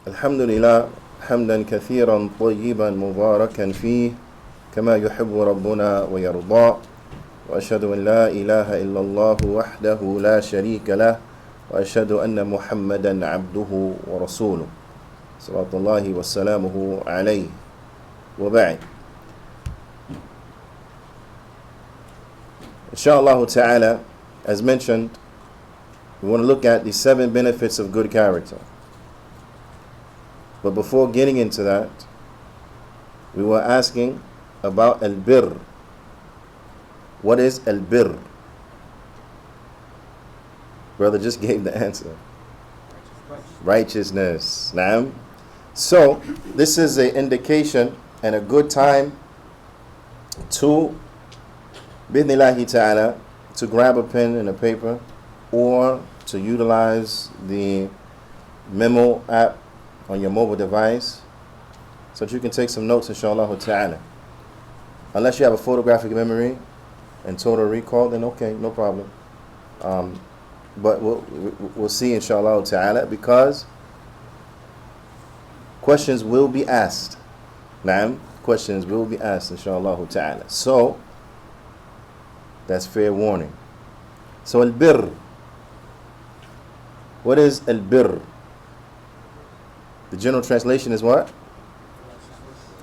الحمد لله حمدا كثيرا طيبا مباركا فيه كما يحب ربنا ويرضى وأشهد أن لا إله إلا الله وحده لا شريك له وأشهد أن محمدا عبده ورسوله صلوات الله وسلامه عليه وبعد. Inshallah ta'ala, as mentioned, we want to look at the 7 benefits of good character. But before getting into that, we were asking about al-birr. What is al-birr? Brother just gave the answer. Righteousness. Naam. So, this is an indication and a good time to, bidnillahi ta'ala, to grab a pen and a paper or to utilize the memo app on your mobile device so that you can take some notes, inshallah ta'ala. Unless you have a photographic memory and total recall, then okay, no problem. But we'll see, inshallah ta'ala, because questions will be asked. Naam, questions will be asked, inshallah ta'ala. So, that's fair warning. So, al-birr. What is al-birr? The general translation is what?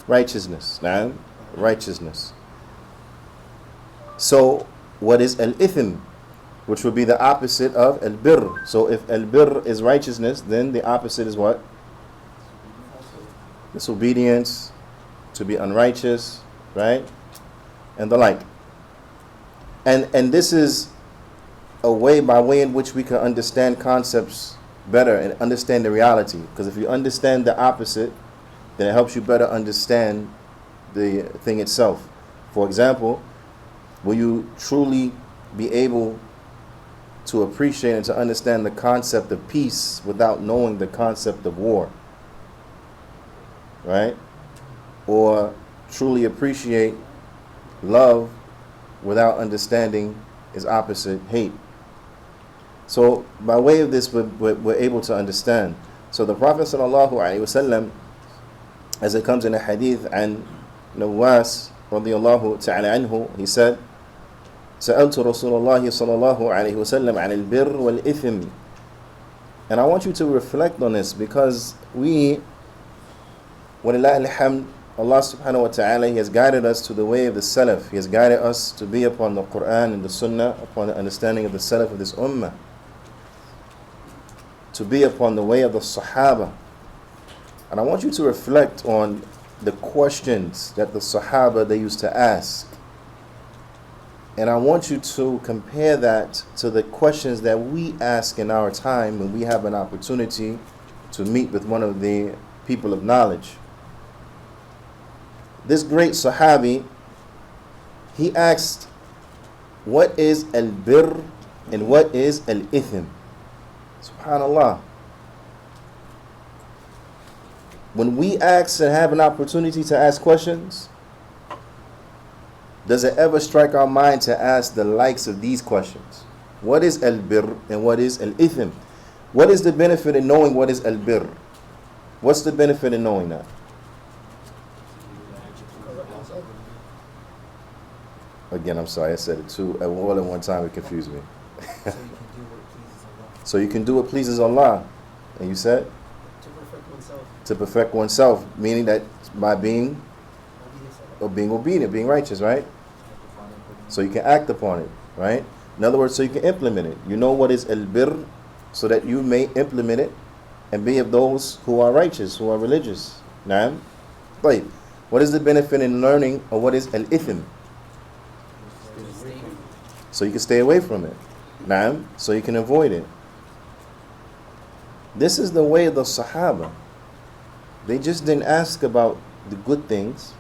Righteousness. Naam, righteousness. So, what is al-ithm? Which would be the opposite of al-birr. So, if al-birr is righteousness, then the opposite is what? Disobedience, to be unrighteous, right? And the like. And this is a way by way in which we can understand concepts better and understand the reality. Because if you understand the opposite, then it helps you better understand the thing itself. For example, will you truly be able to appreciate and to understand the concept of peace without knowing the concept of war? Right? Or truly appreciate love without understanding its opposite, hate. So by way of this, we're able to understand. So the Prophet ﷺ, as it comes in a hadith and Nawas radiyallahu ta'ala anhu, he said, سألت رسول الله صلى الله عليه وسلم عن البر والإثم. And I want you to reflect on this, because we, وَلِلَّهِ الْحَمْدِ, Allah subhanahu wa ta'ala, He has guided us to the way of the Salaf. He has guided us to be upon the Qur'an and the Sunnah, upon the understanding of the Salaf of this Ummah, to be upon the way of the Sahaba. And I want you to reflect on the questions that the Sahaba, they used to ask. And I want you to compare that to the questions that we ask in our time when we have an opportunity to meet with one of the people of knowledge. This great Sahabi, he asked, what is al-birr and what is al-ithm? Subhanallah. When we ask and have an opportunity to ask questions, does it ever strike our mind to ask the likes of these questions? What is al-birr and what is al-ithm? What is the benefit in knowing what is al-birr? What's the benefit in knowing that? Again, I'm sorry, I said it all at one time. It confused me. So you can do what pleases Allah. And you said? To perfect oneself. To perfect oneself, meaning that by being obedient, being righteous, right? So you can act upon it, right? In other words, so you can implement it. You know what is al-birr, so that you may implement it and be of those who are righteous, who are religious. Naam? Right. What is the benefit in learning of what is al-ithm? So you can stay away from it. Naam? So you can avoid it. This is the way of the Sahaba. They just didn't ask about the good things,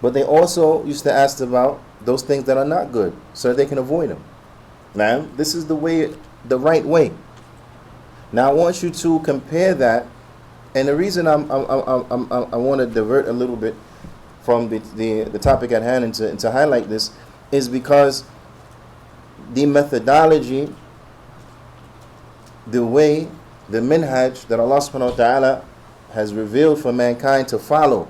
but they also used to ask about those things that are not good, so that they can avoid them. Naam? This is the way, the right way. Now I want you to compare that, and the reason I want to divert a little bit from the topic at hand and to highlight this is because the methodology, the way the minhaj that Allah subhanahu wa ta'ala has revealed for mankind to follow.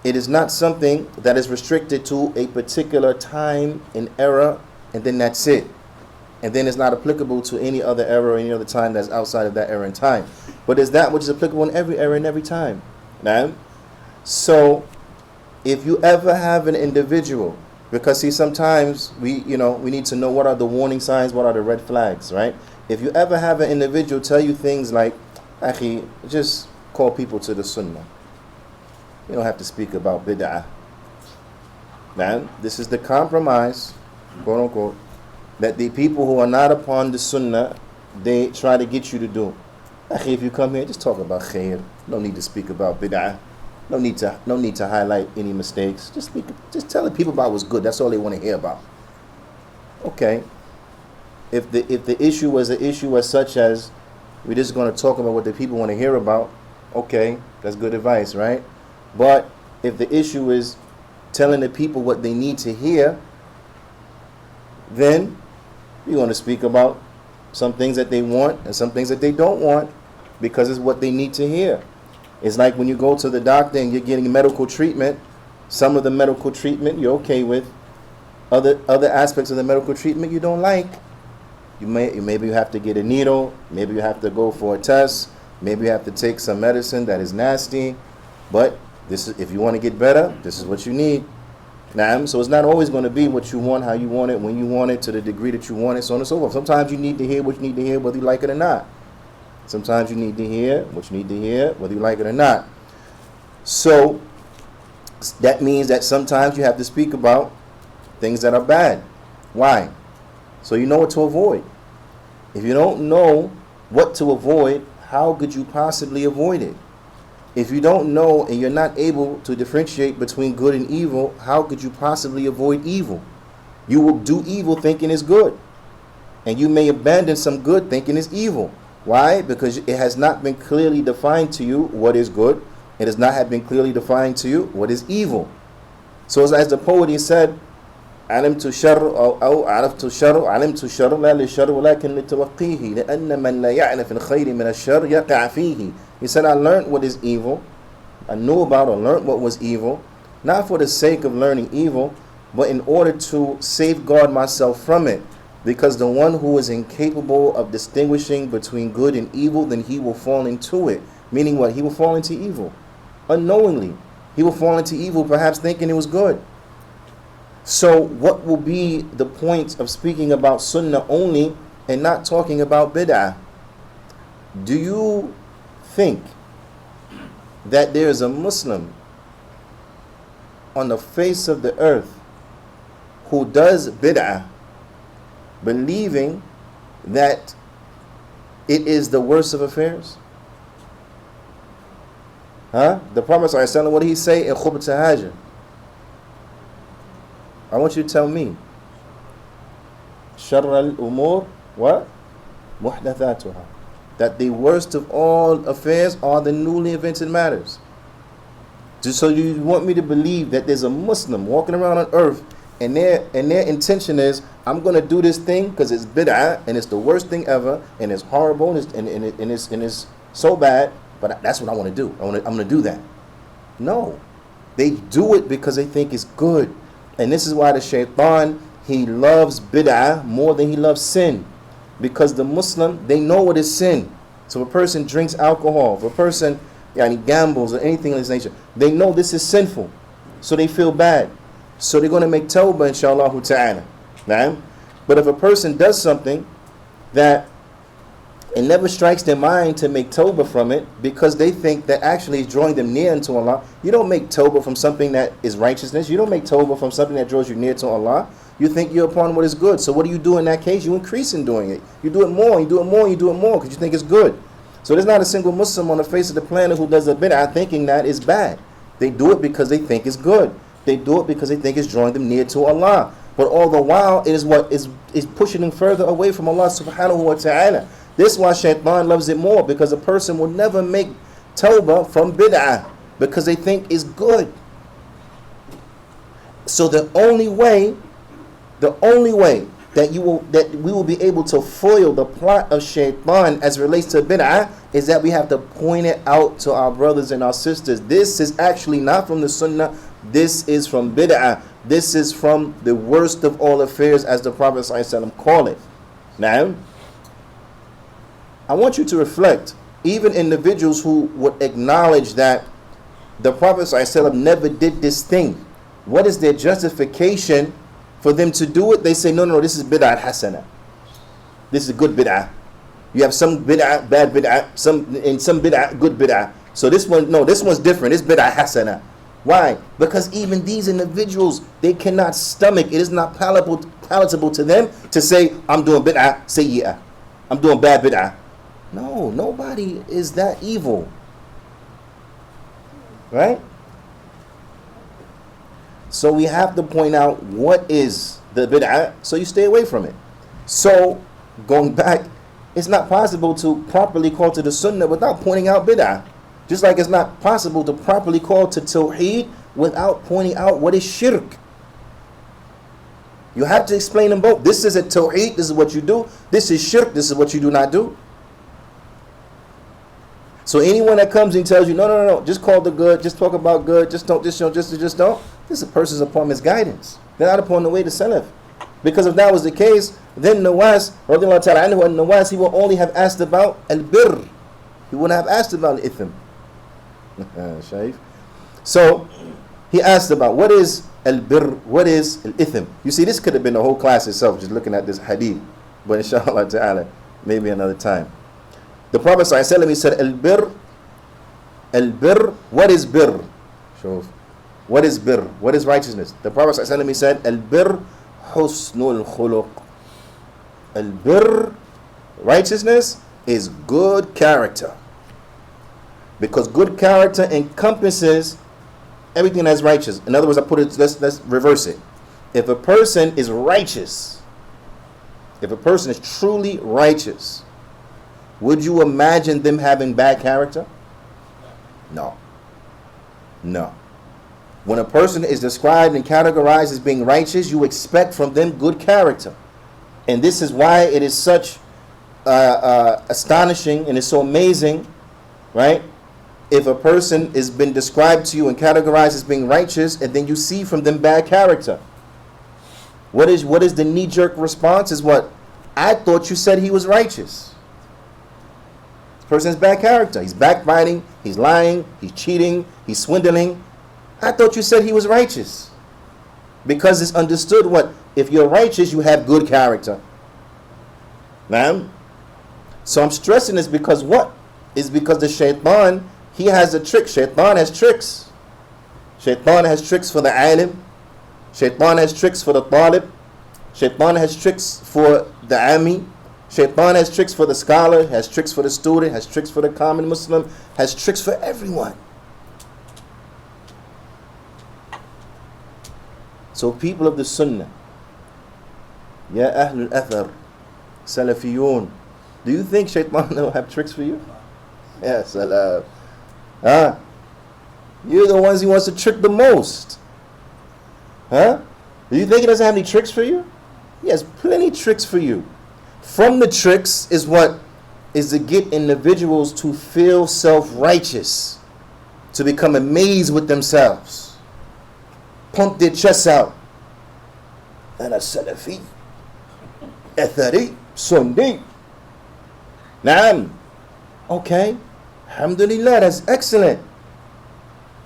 It is not something that is restricted to a particular time and era, and then that's it. And then it's not applicable to any other era or any other time that's outside of that era and time. But it's that which is applicable in every era and every time. Right? So, if you ever have an individual, because see, sometimes we need to know what are the warning signs, what are the red flags, right? If you ever have an individual tell you things like, "Akhi, just call people to the Sunnah. You don't have to speak about bid'ah." Man, this is the compromise, quote unquote, that the people who are not upon the Sunnah, they try to get you to do. Akhi, if you come here, just talk about khair. No need to speak about bid'ah. No need to highlight any mistakes. Just tell the people about what's good. That's all they want to hear about. Okay. If the issue was an issue as such as we're just going to talk about what the people want to hear about, okay, that's good advice, right? But if the issue is telling the people what they need to hear, then you're going to speak about some things that they want and some things that they don't want, because it's what they need to hear. It's like when you go to the doctor and you're getting medical treatment. Some of the medical treatment you're okay with. Other aspects of the medical treatment you don't like. Maybe you have to get a needle. Maybe you have to go for a test. Maybe you have to take some medicine that is nasty. But this is, if you want to get better, this is what you need. So it's not always going to be what you want, how you want it, when you want it, to the degree that you want it, so on and so forth. Sometimes you need to hear what you need to hear, whether you like it or not. Sometimes you need to hear what you need to hear, whether you like it or not. So that means that sometimes you have to speak about things that are bad. Why? So you know what to avoid. If you don't know what to avoid, how could you possibly avoid it? If you don't know and you're not able to differentiate between good and evil, how could you possibly avoid evil? You will do evil thinking it's good, and you may abandon some good thinking it's evil. Why? Because it has not been clearly defined to you what is good. It has not been clearly defined to you what is evil. So as the poet, he said, علمت الشر أو عرفت الشر علمت الشر لا للشر ولكن لتوقيه لأن من لا يعرف الخير من الشر يقع فيه. He said, I learned what is evil. I knew about or learned what was evil, not for the sake of learning evil, but in order to safeguard myself from it. Because the one who is incapable of distinguishing between good and evil, then he will fall into it. Meaning what? He will fall into evil. Unknowingly. He will fall into evil, perhaps thinking it was good. So what will be the point of speaking about Sunnah only and not talking about bid'ah? Do you think that there is a Muslim on the face of the earth who does bid'ah, believing that it is the worst of affairs? The Prophet ﷺ, what did he say in Khutbah Hajj? I want you to tell me. Sharr al-umur wa muhdathatuha. That the worst of all affairs are the newly invented matters. So you want me to believe that there's a Muslim walking around on earth and their intention is, I'm going to do this thing because it's bid'ah and it's the worst thing ever and it's horrible and it's so bad, but that's what I want to do. I'm going to do that. No. They do it because they think it's good. And this is why the shaitan, he loves bid'ah more than he loves sin. Because the Muslim, they know what is sin. So if a person drinks alcohol, if a person gambles or anything of this nature, they know this is sinful. So they feel bad. So they're going to make tawbah, inshallah ta'ala. Right? But if a person does something that it never strikes their mind to make tawbah from it because they think that actually is drawing them near unto Allah. You don't make tawbah from something that is righteousness. You don't make tawbah from something that draws you near to Allah. You think you're upon what is good. So what do you do in that case? You increase in doing it. You do it more, you do it more, you do it more because you think it's good. So there's not a single Muslim on the face of the planet who does a bid'ah thinking that is bad. They do it because they think it's good. They do it because they think it's drawing them near to Allah. But all the while, it is what is pushing them further away from Allah subhanahu wa ta'ala. This is why shaitan loves it more, because a person will never make tawbah from bid'ah because they think it's good. So the only way that we will be able to foil the plot of shaitan as it relates to bid'ah is that we have to point it out to our brothers and our sisters. This is actually not from the sunnah. This is from bid'ah. This is from the worst of all affairs, as the Prophet ﷺ called it. Now, I want you to reflect, even individuals who would acknowledge that the Prophet ﷺ never did this thing. What is their justification for them to do it? They say, no, this is bid'ah hasana. This is good bid'ah. You have some bid'ah, bad bid'ah, some bid'ah, good bid'ah. So this one's different. It's bid'ah hasana. Why? Because even these individuals, they cannot stomach. It is not palatable to them to say, I'm doing bid'ah sayyi'ah. I'm doing bad bid'ah. No, nobody is that evil. Right? So we have to point out what is the bid'ah so you stay away from it. So, going back, it's not possible to properly call to the sunnah without pointing out bid'ah. Just like it's not possible to properly call to tawheed without pointing out what is shirk. You have to explain them both. This is a tawheed, this is what you do. This is shirk, this is what you do not do. So anyone that comes and tells you, no, just call the good, just talk about good, just don't, this person's upon misguidance. They're not upon the way to Salaf. Because if that was the case, then Nawas, he will only have asked about al-birr. He wouldn't have asked about al-ithim. Shaykh. So he asked about what is al-birr, what is al-ithim. You see, this could have been the whole class itself, just looking at this hadith. But inshallah ta'ala, maybe another time. The Prophet ﷺ, he said, al-birr, what is birr? What is birr? What is righteousness? The Prophet ﷺ, he said, al-birr husnul khuluq. Al-birr, righteousness, is good character. Because good character encompasses everything that's righteous. In other words, let's reverse it. If a person is righteous, if a person is truly righteous, would you imagine them having bad character? No. When a person is described and categorized as being righteous, you expect from them good character. And this is why it is such astonishing and it's so amazing, right? If a person has been described to you and categorized as being righteous, and then you see from them bad character. What is the knee-jerk response? Is what? I thought you said he was righteous. This person has bad character. He's backbiting, he's lying, he's cheating, he's swindling. I thought you said he was righteous. Because it's understood what? If you're righteous, you have good character. Ma'am? So I'm stressing this because what? It's because the shaitan, he has a trick. Shaitan has tricks. Shaitan has tricks for the alim. Shaitan has tricks for the talib. Shaitan has tricks for the ami. Shaitan has tricks for the scholar, has tricks for the student, has tricks for the common Muslim, has tricks for everyone. So people of the Sunnah, Ya Ahlul Athar, Salafiyun, do you think Shaitan will have tricks for you? Yes, Salaf. You're the ones he wants to trick the most. Do you think he doesn't have any tricks for you? He has plenty tricks for you. From the tricks is what? Is to get individuals to feel self-righteous, to become amazed with themselves, pump their chests out. And a Salafi, Athari, Sunni. Naam. Okay. Alhamdulillah, that's excellent.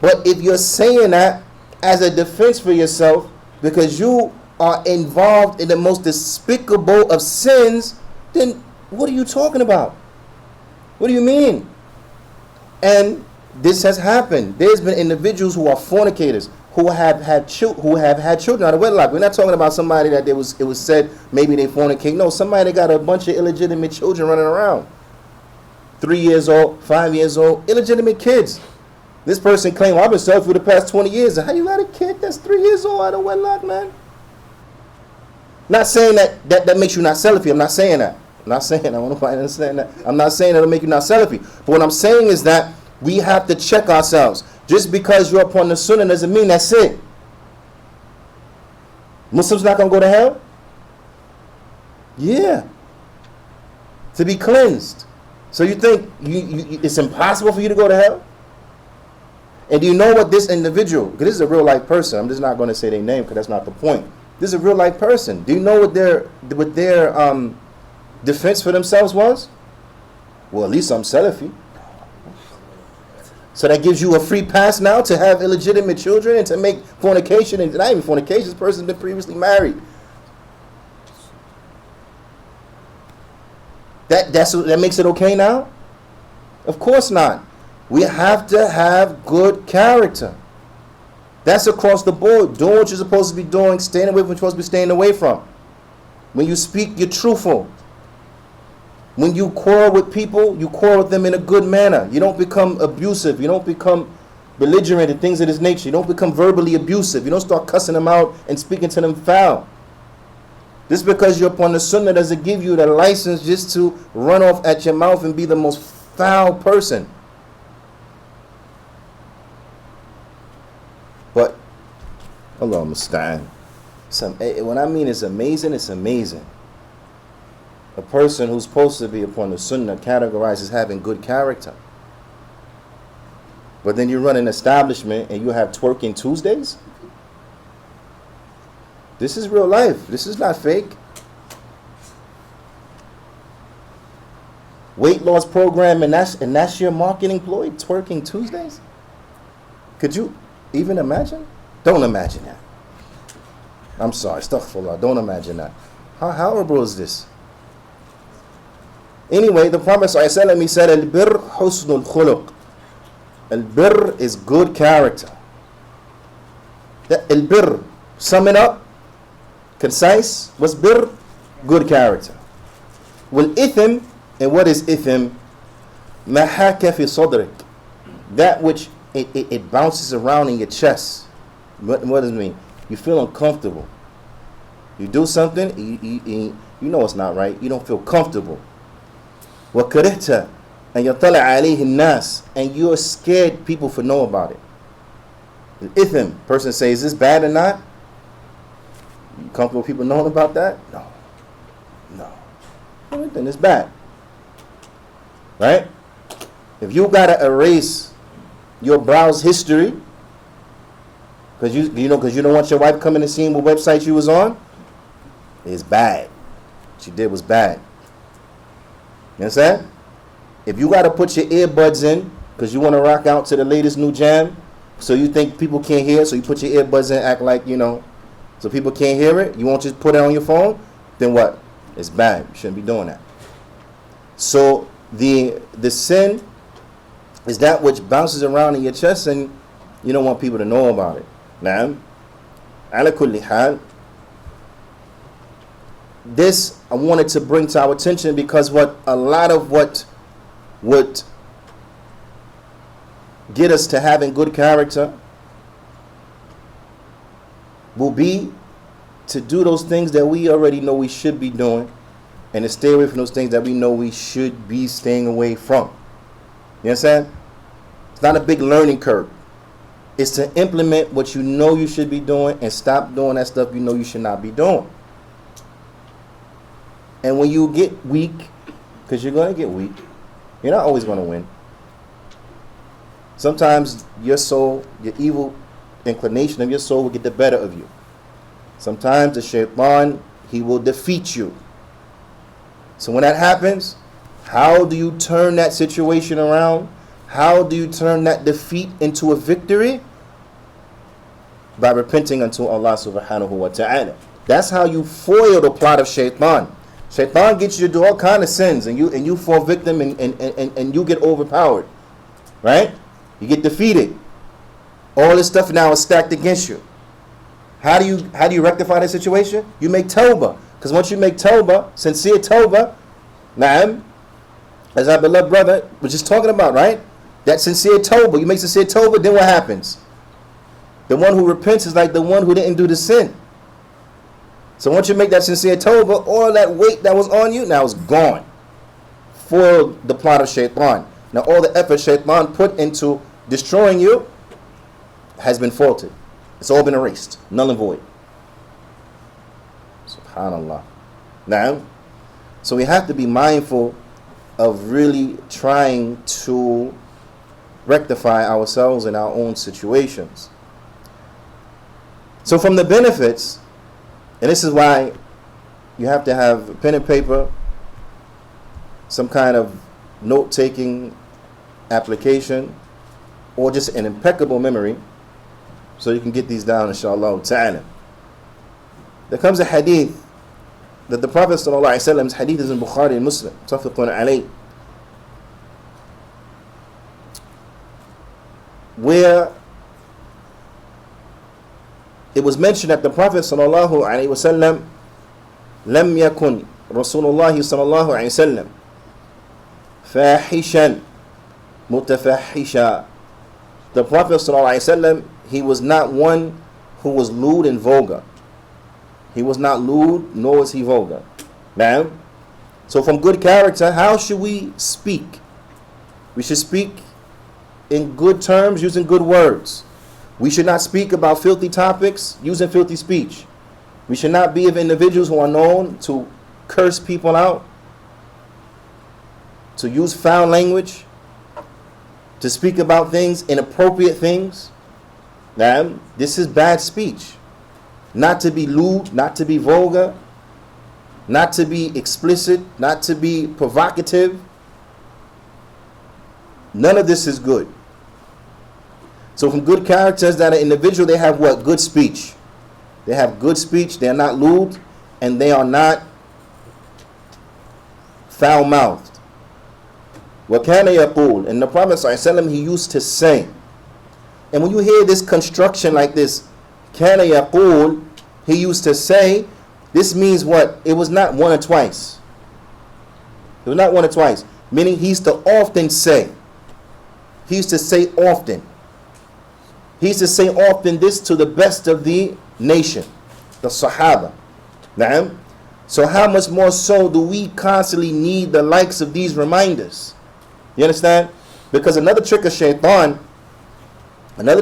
But if you're saying that as a defense for yourself, because you are involved in the most despicable of sins, then what are you talking about? What do you mean? And this has happened. There's been individuals who are fornicators, who have had children out of wedlock. We're not talking about somebody that it was said maybe they fornicate. No, somebody that got a bunch of illegitimate children running around. 3 years old, 5 years old, illegitimate kids. This person claimed, I've been celibate for the past 20 years. How you got a kid that's 3 years old out of wedlock, man? Not saying that makes you not Salafi. I'm not saying that. I'm not saying that. I want to understand that. I'm not saying that'll make you not Salafi. But what I'm saying is that we have to check ourselves. Just because you're upon the Sunnah doesn't mean that's it. Muslims not going to go to hell? Yeah. To be cleansed. So you think it's impossible for you to go to hell? And do you know what this individual, because this is a real life person, I'm just not going to say their name because that's not the point. This is a real life person. Do you know what their defense for themselves was? Well, at least I'm Salafi. So that gives you a free pass now to have illegitimate children and to make fornication, and not even fornication, this person's been previously married. That makes it okay now? Of course not. We have to have good character. That's across the board. Doing what you're supposed to be doing, staying away from what you're supposed to be staying away from. When you speak, you're truthful. When you quarrel with people, you quarrel with them in a good manner. You don't become abusive. You don't become belligerent and things of this nature. You don't become verbally abusive. You don't start cussing them out and speaking to them foul. Just because you're upon the Sunnah doesn't give you the license just to run off at your mouth and be the most foul person. But, Allah musta'an. When I mean it's amazing, it's amazing. A person who's supposed to be upon the Sunnah categorized as having good character. But then you run an establishment and you have twerking Tuesdays? This is real life. This is not fake. Weight loss program and that's your marketing ploy, twerking Tuesdays? Could you even imagine? Don't imagine that. I'm sorry, astaghfirullah, don't imagine that. How horrible is this? Anyway, the Prophet ﷺ, he said, Al-birr husnul khuluq. Al-birr is good character. Al-birr, sum it up, concise, what's birr? Good character. Wal-ithim, and what is ithim? Mahaka fi sadrik. That which it bounces around in your chest. What does it mean? You feel uncomfortable. You do something, you know it's not right. You don't feel comfortable. وَكَرِهْتَ and يَطَلَعَ عَلَيْهِ النَّاسِ and you're scared people for know about it. Ithim, person says, is this bad or not? You comfortable with people knowing about that? No. Then it's bad. Right? If you gotta erase your browse history because you don't want your wife coming and seeing what website you was on, it's bad. What you did was bad. You understand? If you got to put your earbuds in because you want to rock out to the latest new jam, so you think people can't hear, so you put your earbuds in, act like, so people can't hear it, you won't just put it on your phone, then what? It's bad. You shouldn't be doing that. So the sin is that which bounces around in your chest and you don't want people to know about it. Now, ala kulli hal, this I wanted to bring to our attention because a lot of what would get us to having good character will be to do those things that we already know we should be doing and to stay away from those things that we know we should be staying away from. You understand? It's not a big learning curve. It's to implement what you know you should be doing and stop doing that stuff you know you should not be doing. And when you get weak, because you're going to get weak, you're not always going to win. Sometimes your soul, your evil inclination of your soul will get the better of you. Sometimes the shaitan, he will defeat you. So when that happens, how do you turn that situation around? How do you turn that defeat into a victory? By repenting unto Allah subhanahu wa ta'ala. That's how you foil the plot of shaitan. Shaitan gets you to do all kind of sins and you fall victim and you get overpowered. Right? You get defeated. All this stuff now is stacked against you. How do you rectify that situation? You make tawbah. Because once you make tawbah, sincere tawbah, na'am, as our beloved brother was just talking about, right? That sincere tawbah, you make sincere tawbah, then what happens? The one who repents is like the one who didn't do the sin. So once you make that sincere tawbah, all that weight that was on you now is gone. For the plot of shaitan. Now all the effort shaitan put into destroying you has been faulted. It's all been erased. Null and void. SubhanAllah. Now, So we have to be mindful of really trying to rectify ourselves in our own situations. So from the benefits, and this is why you have to have pen and paper, some kind of note-taking application, or just an impeccable memory, so you can get these down, inshallah ta'ala. There comes a hadith that the Prophet sallallahu alaihi wasallam's hadith is in Bukhari and Muslim, muttafaqun alayh, where it was mentioned that the Prophet sallallahu alaihi wasallam lam yakun Rasulullah sallallahu alaihi wasallam fahishan mutafahisha. The Prophet sallallahu alaihi wasallam, he was not one who was lewd and vulgar. He was not lewd, nor was he vulgar. Now, so from good character, how should we speak? We should speak in good terms, using good words. We should not speak about filthy topics, using filthy speech. We should not be of individuals who are known to curse people out, to use foul language, to speak about things, inappropriate things. Now, this is bad speech. Not to be lewd, not to be vulgar, not to be explicit, not to be provocative. None of this is good. So from good characters that an individual, they have what? Good speech. They have good speech, they are not lewd, and they are not foul-mouthed. وَكَانَ يَقُولُ, and the Prophet ﷺ, he used to say, and when you hear this construction like this, كَانَ يَقُولُ, he used to say, this means what? It was not one or twice. It was not one or twice. Meaning he used to often say. He used to say often. He used to say often this to the best of the nation, the Sahaba. Na'am. So how much more so do we constantly need the likes of these reminders? You understand? Because another trick of shaitan, and this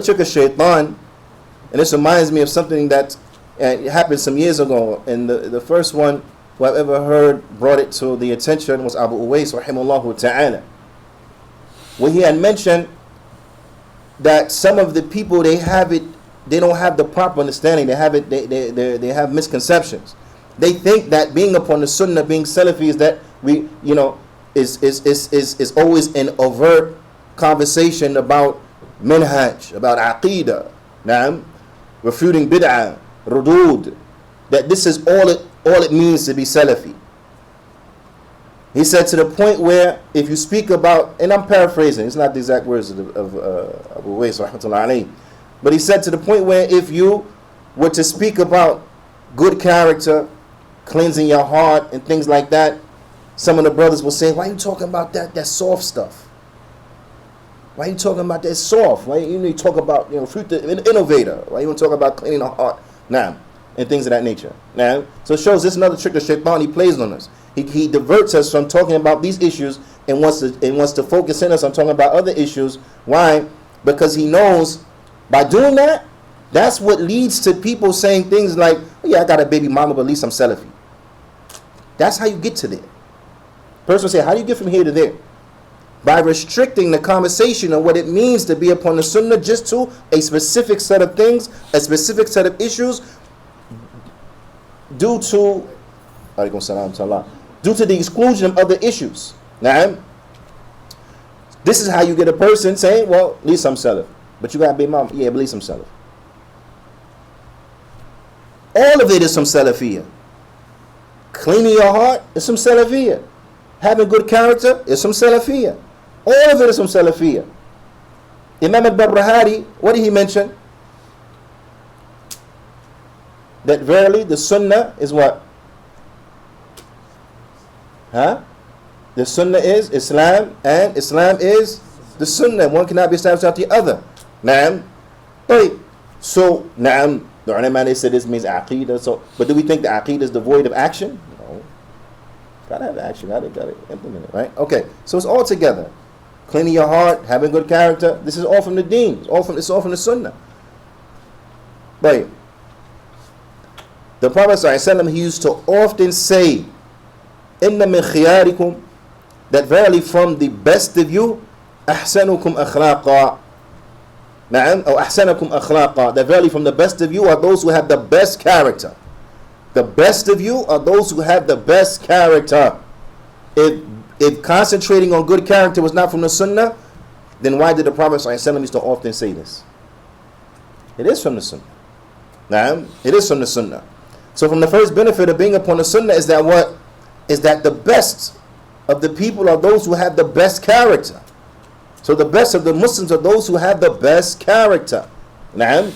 reminds me of something that it happened some years ago, and the first one who I've ever heard brought it to the attention was Abu Uwais rahimahullah ta'ala, where he had mentioned that some of the people, they don't have the proper understanding. They have misconceptions. They think that being upon the Sunnah, being Salafi, is that we, is always an overt conversation about minhaj, about aqeedah, na'am, refuting bid'ah, rudud, that this is all it means to be Salafi. He said to the point where if you speak about, and I'm paraphrasing, it's not the exact words of Abu Uwais rahmatullahi alayhi, but he said to the point where if you were to speak about good character, cleansing your heart and things like that, some of the brothers will say, why are you talking about that soft stuff? Why are you talking about that soft? Why you talk about fruit the innovator? Why you want to talk about cleaning the heart now and things of that nature? Now, so it shows this another trick that shaitan, he plays on us. He diverts us from talking about these issues and wants to focus in us on talking about other issues. Why? Because he knows by doing that, that's what leads to people saying things like, oh, yeah, I got a baby mama, but at least I'm Salafi. That's how you get to there. Person will say, how do you get from here to there? By restricting the conversation of what it means to be upon the Sunnah just to a specific set of things, a specific set of issues, due to the exclusion of other issues. Now, this is how you get a person saying, well, at least I'm Salaf. But you got to be mom. Yeah, but at least I'm Salaf. All of it is some Salafiyah. Cleaning your heart is some Salafiyah. Having good character is some Salafiyah. All of it is some Salafiyah. Imam al-Barbahari, what did he mention? That verily the Sunnah is what? The Sunnah is Islam, and Islam is the Sunnah. One cannot be established without the other. Naam. So, naam, the ulama, they said this means aqeedah. So, but do we think the aqeedah is devoid of action? No. Gotta have action. Gotta implement it, right? Okay. So it's all together. Cleaning your heart, having good character. This is all from the deen. It's all from the Sunnah. Right. The Prophet ﷺ, he used to often say inna min khiyarikum, that verily from the best of you, ahsanukum akhlaqa. Na'am, or ahsanakum akhlaqa, that verily from the best of you are those who have the best character. The best of you are those who have the best character. If concentrating on good character was not from the Sunnah, then why did the Prophet ﷺ used to often say this? It is from the Sunnah. Na'am, it is from the Sunnah. So from the first benefit of being upon the Sunnah is that what? Is that the best of the people are those who have the best character. So the best of the Muslims are those who have the best character. Na'am.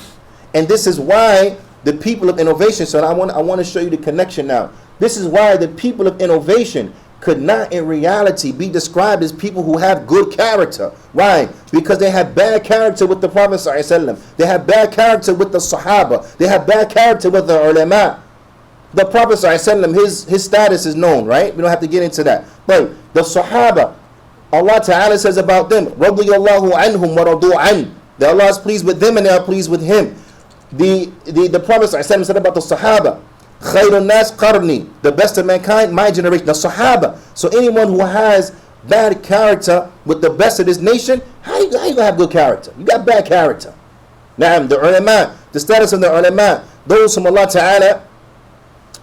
And this is why the people of innovation, so I want to show you the connection now. This is why the people of innovation could not in reality be described as people who have good character. Why? Because they have bad character with the Prophet ﷺ. They have bad character with the Sahaba. They have bad character with the ulama. The Prophet ﷺ, his status is known, right? We don't have to get into that. But the Sahaba, Allah Ta'ala says about them, رَضِيَ اللَّهُ عَنْهُمْ وَرَضُوا عَنْهُ, that Allah is pleased with them and they are pleased with Him. The Prophet ﷺ said about the Sahaba, خَيْرُ النَّاسِ قَرْنِي, the best of mankind, my generation, the Sahaba. So anyone who has bad character with the best of this nation, how you gonna have good character? You got bad character. Now, the ulama, the status of the ulama, those from Allah Ta'ala,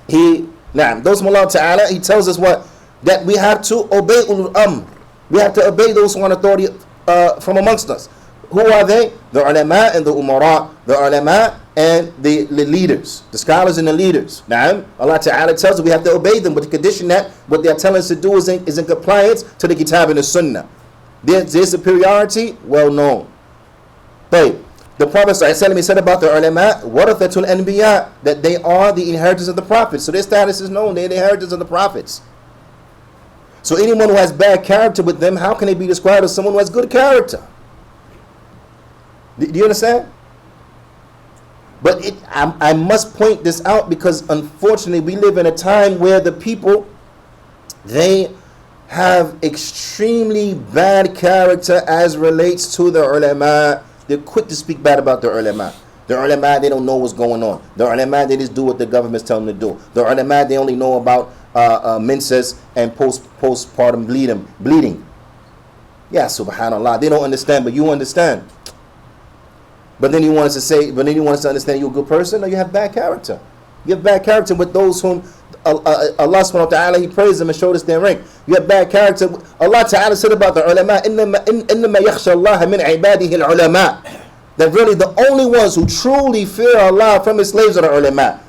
He tells us what? That we have to obey ulul amr. We have to obey those who want authority from amongst us. Who are they? The ulama and the umara. The ulama and the leaders, the scholars and the leaders. Now, Allah Ta'ala tells us we have to obey them with the condition that what they are telling us to do is in compliance to the kitab and the sunnah. Their superiority, well known. But the Prophet ﷺ said about the ulama, warathatul anbiya, that they are the inheritors of the prophets. So their status is known. They're the inheritors of the prophets. So anyone who has bad character with them, how can they be described as someone who has good character? Do you understand? But I must point this out because unfortunately we live in a time where the people, they have extremely bad character as relates to the ulama. They're quick to speak bad about the ulama. The ulama, they don't know what's going on. The ulama, they just do what the government's telling them to do. The ulama, they only know about menses and postpartum bleeding. Yeah, subhanallah. They don't understand, but you understand. But then you want us to understand you're a good person? No, you have bad character. You have bad character with those whom Allah subhanahu wa ta'ala, He praised them and showed us their rank. You have bad character. Allah Ta'ala said about the ulama, إِنَّمَا يَخْشَى اللَّهَ مِنْ عِبَادِهِ الْعُلَمَاءِ, that really the only ones who truly fear Allah from His slaves are the ulama.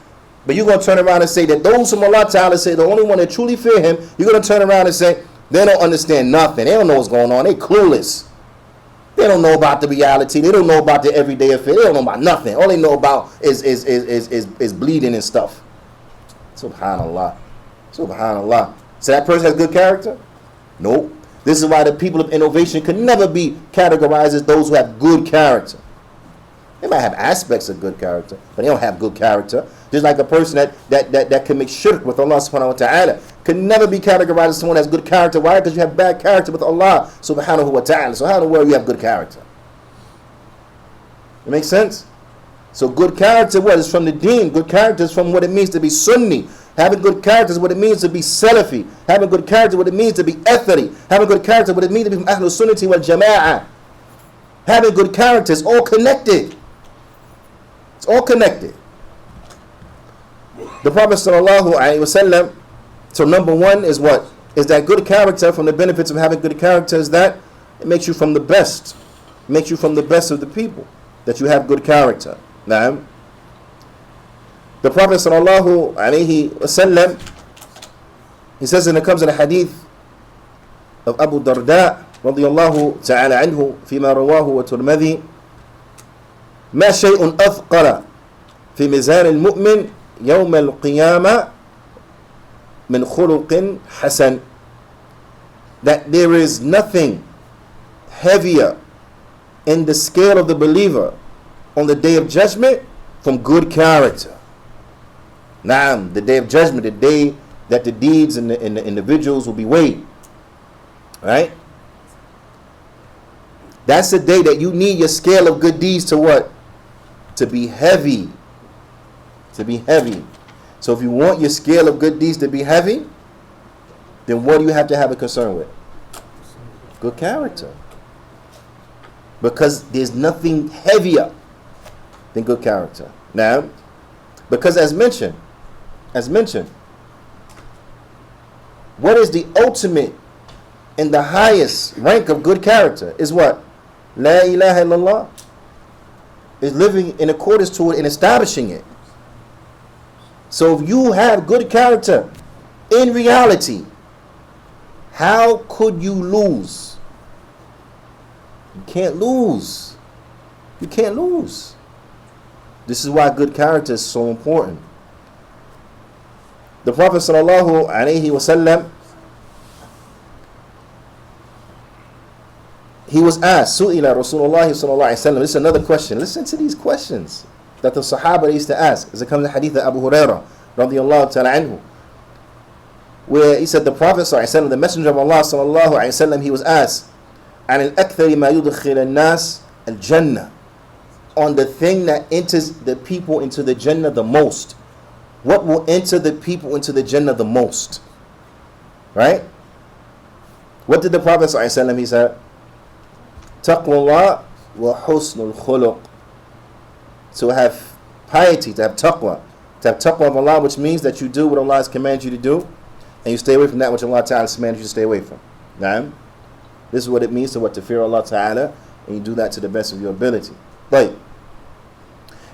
But you're going to turn around and say that those whom Allah Ta'ala say the only one that truly fear Him, you're going to turn around and say they don't understand nothing. They don't know what's going on. They clueless. They don't know about the reality. They don't know about the everyday affair. They don't know about nothing. All they know about is bleeding and stuff. Subhanallah. Subhanallah. So that person has good character? Nope. This is why the people of innovation can never be categorized as those who have good character. They might have aspects of good character, but they don't have good character. Just like a person that commits shirk with Allah subhanahu wa ta'ala can never be categorized as someone that has good character. Why? Because you have bad character with Allah subhanahu wa ta'ala. So how in the world you have good character? It makes sense? So good character, what? Is from the deen. Good character is from what it means to be Sunni. Having good character is what it means to be Salafi. Having good character is what it means to be Athari. Having good character is what it means to be from Ahlul Sunnati wal Jama'ah. Having good character is all connected. It's all connected. The Prophet sallallahu alaihi wasallam, so number one is what? Is that good character. From the benefits of having good character is that it makes you from the best. It makes you from the best of the people. That you have good character. Now, the Prophet sallallahu alaihi wasallam, he says, and it comes in a hadith of Abu Darda radiyallahu ta'ala anhu فيما رواه وترمذي ما شيء أثقل في ميزان المؤمن يوم القيامة من خلق حسن, that there is nothing heavier in the scale of the believer on the day of judgment from good character. Naam, the day of judgment, the day that the deeds and the individuals will be weighed. Right? That's the day that you need your scale of good deeds to what? To be heavy. To be heavy. So if you want your scale of good deeds to be heavy, then what do you have to have a concern with? Good character. Because there's nothing heavier than good character. Now, because as mentioned, what is the ultimate and the highest rank of good character is what? La ilaha illallah. Is living in accordance to it and establishing it. So if you have good character in reality, how could you lose? You can't lose. You can't lose. This is why good character is so important. The Prophet sallallahu alaihi wasallam, he was asked, Su'ila Rasulullah sallallahu alaihi wasallam. This is another question. Listen to these questions that the Sahaba used to ask. As it comes in the hadith of Abu Hurairah radiyallahu ta'ala anhu, where he said the Prophet sallallahu alaihi wasallam, the Messenger of Allah sallallahu alaihi wasallam, he was asked, عن الأكثر ما يدخل الناس الجنة, on the thing that enters the people into the Jannah the most. What will enter the people into the Jannah the most? Right? What did the Prophet sallallahu alaihi wasallam, he said, Taqwallah wa husnul khuluq. To have piety, to have taqwa. To have taqwa of Allah, which means that you do what Allah has commanded you to do, and you stay away from that which Allah Ta'ala has commanded you to stay away from. Now, this is what it means to fear Allah Ta'ala, and you do that to the best of your ability. Right.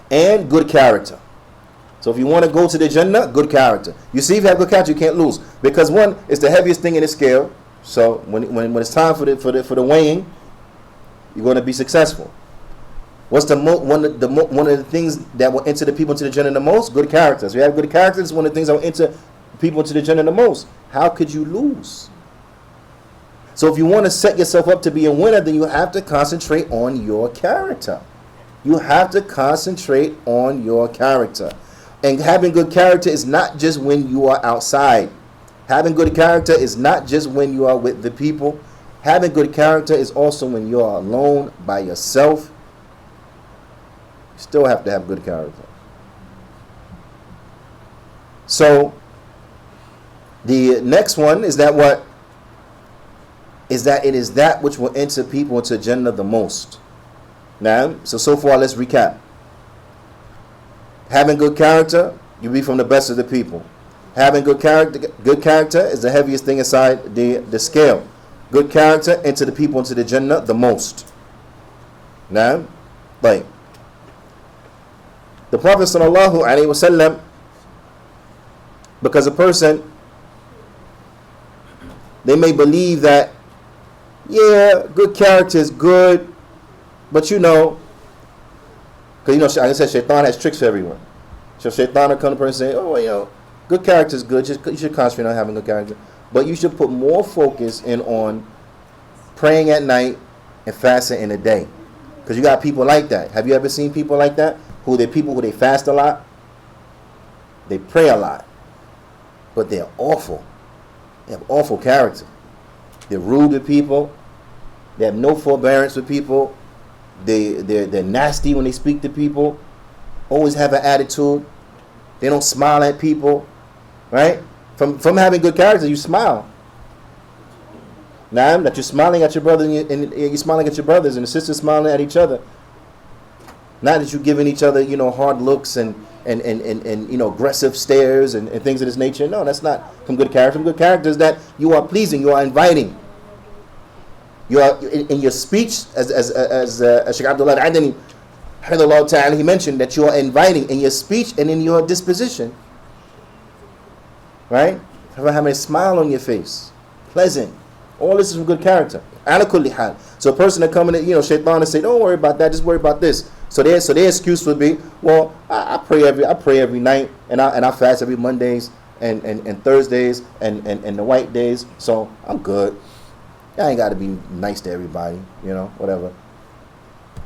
And good character. So if you want to go to the Jannah, good character. You see, if you have good character, you can't lose. Because one, it's the heaviest thing in the scale. So when it's time for the weighing, you're going to be successful. What's one of the things that will enter the people into the Jannah the most? Good characters. So you have good characters, it's one of the things that will enter people into the Jannah the most. How could you lose? So if you want to set yourself up to be a winner, then you have to concentrate on your character. You have to concentrate on your character. And having good character is not just when you are outside. Having good character is not just when you are with the people. Having good character is also when you are alone by yourself. You still have to have good character. So the next one is that what? Is that it is that which will enter people into Jannah the most. Now, so far let's recap. Having good character, you'll be from the best of the people. Having good character is the heaviest thing inside the scale. Good character enter the people into the Jannah the most. Now, like the Prophet sallallahu alaihi wasallam, because a person, they may believe that, yeah, good character is good, but because like I said, Shaitan has tricks for everyone. So Shaitan will come to a person and say, oh, good character is good. You should concentrate on having good character. But you should put more focus in on praying at night and fasting in the day. Because you got people like that. Have you ever seen people like that? People who they fast a lot, they pray a lot, but they're awful. They have awful character. They're rude to people. They have no forbearance with people. They're nasty when they speak to people. Always have an attitude. They don't smile at people. Right? From having good character, you smile. Now that you're smiling at your brother and you're smiling at your brothers and the sisters smiling at each other. Not that you're giving each other, hard looks and aggressive stares and things of this nature. No, that's not from good character. From good character is that you are pleasing, you are inviting. You are in your speech, as Sheikh Abdullah al-Adani, he mentioned that you are inviting in your speech and in your disposition. Right? Having a smile on your face, pleasant. All this is from good character. Ala kulli hal. So a person that come in, Shaitan and say, don't worry about that, just worry about this. So their excuse would be, well, I pray every night and I fast every Mondays and Thursdays and the white days, so I'm good. I ain't got to be nice to everybody, whatever.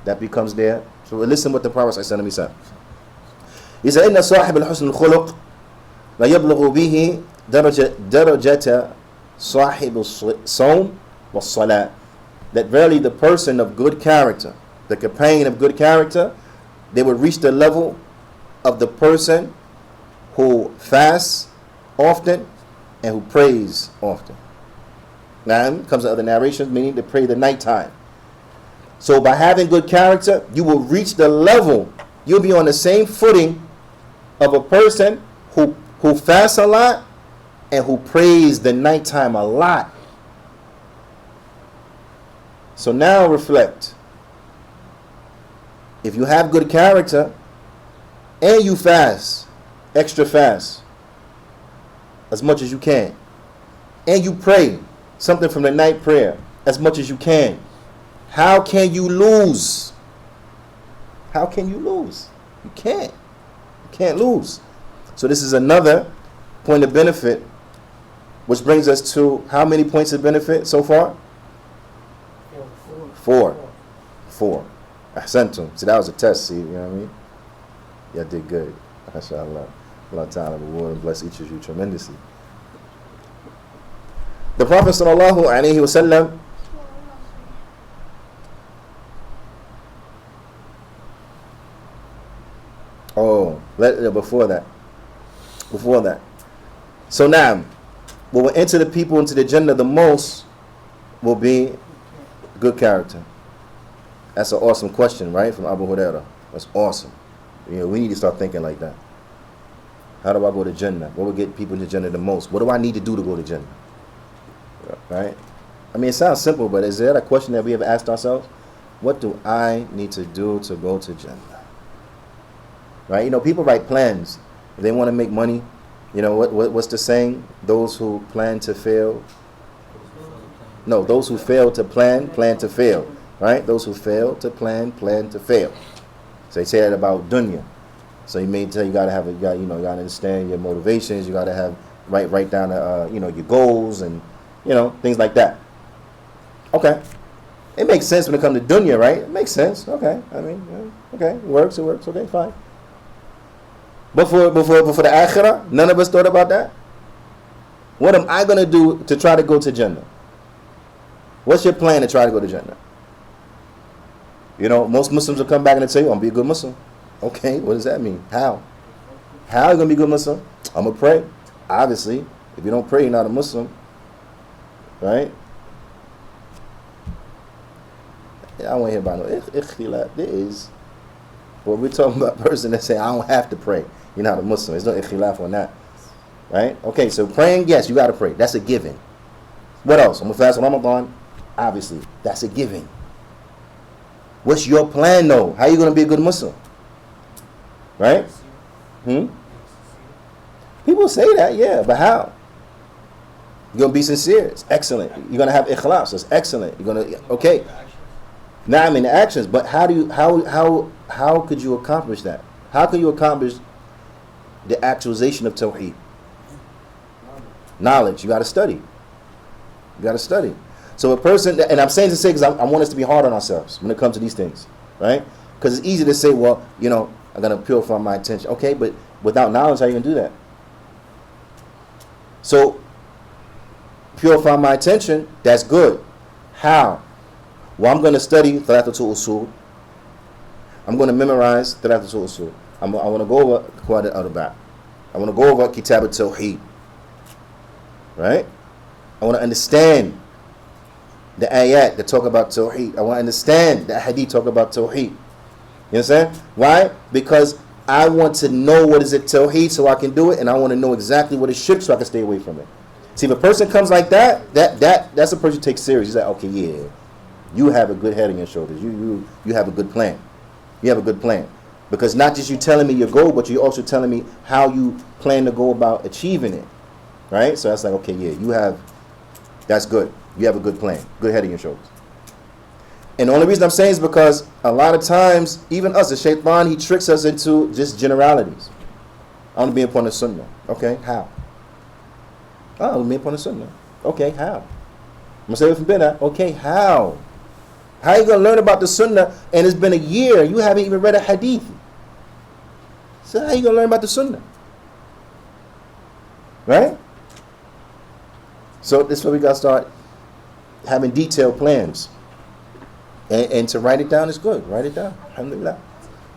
That becomes there. So listen what the Prophet said. He said, "Inna sahib al-husn al-khuluq la yablughu bihi darajata sahib al-sawm was-salat." That verily the person of good character, the companion of good character, they would reach the level of the person who fasts often and who prays often. Now, it comes to other narrations, meaning to pray the nighttime. So by having good character, you will reach the level, you'll be on the same footing of a person who fasts a lot and who prays the nighttime a lot. So now reflect. If you have good character and you fast, extra fast, as much as you can, and you pray something from the night prayer as much as you can, how can you lose? How can you lose? You can't. You can't lose. So this is another point of benefit, which brings us to how many points of benefit so far? Four. Ahsantum. So that was a test, see, you know what I mean? Yeah, I did good. MashaAllah. Allah Ta'ala reward and bless each of you tremendously. The Prophet sallallahu alaihi wasallam before that. So now, what will enter the people into the Jannah the most will be good character. That's an awesome question, right? From Abu Hurairah. That's awesome. You know, we need to start thinking like that. How do I go to Jannah? What will get people to Jannah the most? What do I need to do to go to Jannah? Right? I mean, it sounds simple, but is there a question that we have asked ourselves? What do I need to do to go to Jannah? Right? You know, people write plans. If they want to make money, you know, what's the saying? Those who plan to fail. No, those who fail to plan to fail. Right? Those who fail to plan to fail. So they say that about dunya. So you may tell you gotta understand your motivations. You gotta have write down your goals and things like that. Okay, it makes sense when it comes to dunya, right? It makes sense. Okay, I mean, okay, it works. Okay, fine. But for the akhirah, none of us thought about that. What am I gonna do to try to go to Jannah? What's your plan to try to go to Jannah? You know, most Muslims will come back and they'll say, I'm gonna be a good Muslim. Okay, what does that mean? How? How are you gonna be a good Muslim? I'm gonna pray. Obviously, if you don't pray, you're not a Muslim. Right? I don't want to hear about no ikhtilaf. There is. But we're talking about a person that say, I don't have to pray. You're not a Muslim. There's no ikhtilaf on that. Right? Okay, so praying, yes, you got to pray. That's a given. What else? I'm going to fast on Ramadan. Obviously, that's a given. What's your plan, though? How are you going to be a good Muslim? Right? People say that, yeah, but how? You're going to be sincere. It's excellent. You're going to have ikhlas. It's excellent. You're going to, okay. Now I'm in the actions, but how could you accomplish that? How can you accomplish the actualization of Tawheed? Knowledge. You got to study. So a person, and I'm saying to say because I want us to be hard on ourselves when it comes to these things, right? Because it's easy to say, well, I'm going to purify my attention. Okay, but without knowledge, how are you going to do that? So, purify my attention, that's good. How? Well, I'm going to study Thalathatul Usul. I'm going to memorize Thalathatul Usul. I want to go over Quad al-Arba'. I want to go over Kitab al-Tawheed. Right? I want to understand the ayat that talk about Tawheed. I want to understand the hadith talk about Tawheed. You understand? Why? Because I want to know what is it Tawheed so I can do it, and I want to know exactly what is shirk so I can stay away from it. See, if a person comes like that's a person who takes serious. He's like, okay, yeah, you have a good head on your shoulders. You have a good plan. You have a good plan. Because not just you telling me your goal, but you're also telling me how you plan to go about achieving it. Right? So that's like, okay, yeah, that's good. You have a good plan. Good head on your shoulders. And the only reason I'm saying is because a lot of times, even us, the shaitan, he tricks us into just generalities. I want to be upon the Sunnah. Okay, how? Oh, I want to be upon the Sunnah. Okay, how? I'm going to say it from Bid'ah. Okay, how? How are you going to learn about the Sunnah and it's been a year, you haven't even read a hadith? So how are you going to learn about the Sunnah? Right? So this is where we got to start having detailed plans. And to write it down is good. Write it down. Alhamdulillah.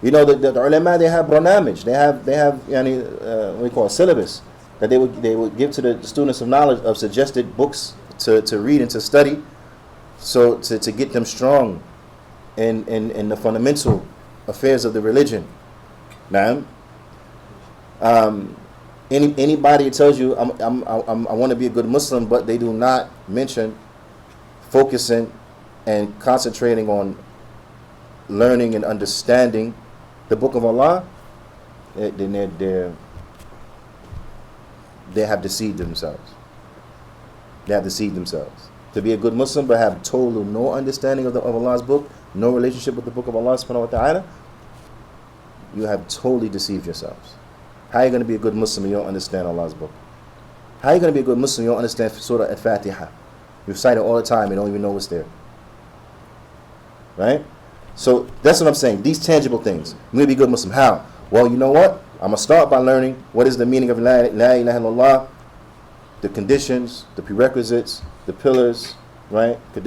You know, the ulama, they have barnamij. They have what we call a syllabus. that they would give to the students of knowledge of suggested books to read and to study, so to get them strong in the fundamental affairs of the religion. Now, anybody that tells you I want to be a good Muslim, but they do not mention focusing and concentrating on learning and understanding the Book of Allah, then they have deceived themselves. They have deceived themselves. To be a good Muslim but have total no understanding of Allah's book, no relationship with the Book of Allah subhanahu wa ta'ala, you have totally deceived yourselves. How are you going to be a good Muslim if you don't understand Allah's book? How are you going to be a good Muslim if you don't understand Surah Al-Fatiha? You recite it all the time and don't even know what's there. Right? So that's what I'm saying. These tangible things. I'm going to be a good Muslim. How? Well, you know what? I'm going to start by learning what is the meaning of La ilaha illallah, the conditions, the prerequisites, the pillars, right? The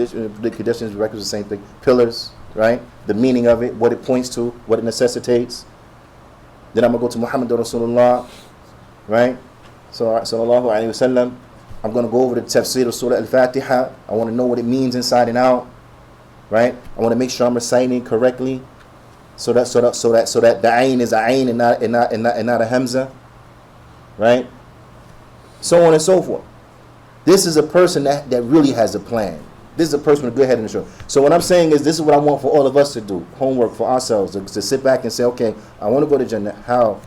conditions, prerequisites, same thing. Pillars, right? The meaning of it, what it points to, what it necessitates. Then I'm going to go to Muhammad Rasulullah, right? So, sallallahu alayhi wa sallam. I'm going to go over the tafsir of Surah Al-Fatiha. I want to know what it means inside and out, right? I want to make sure I'm reciting correctly, so that the ayn is a ayn and not a hamza, right? So on and so forth. This is a person that really has a plan. This is a person with a good head in the show. So what I'm saying is, this is what I want for all of us to do. Homework for ourselves, to sit back and say, okay, I want to go to Jannah. How?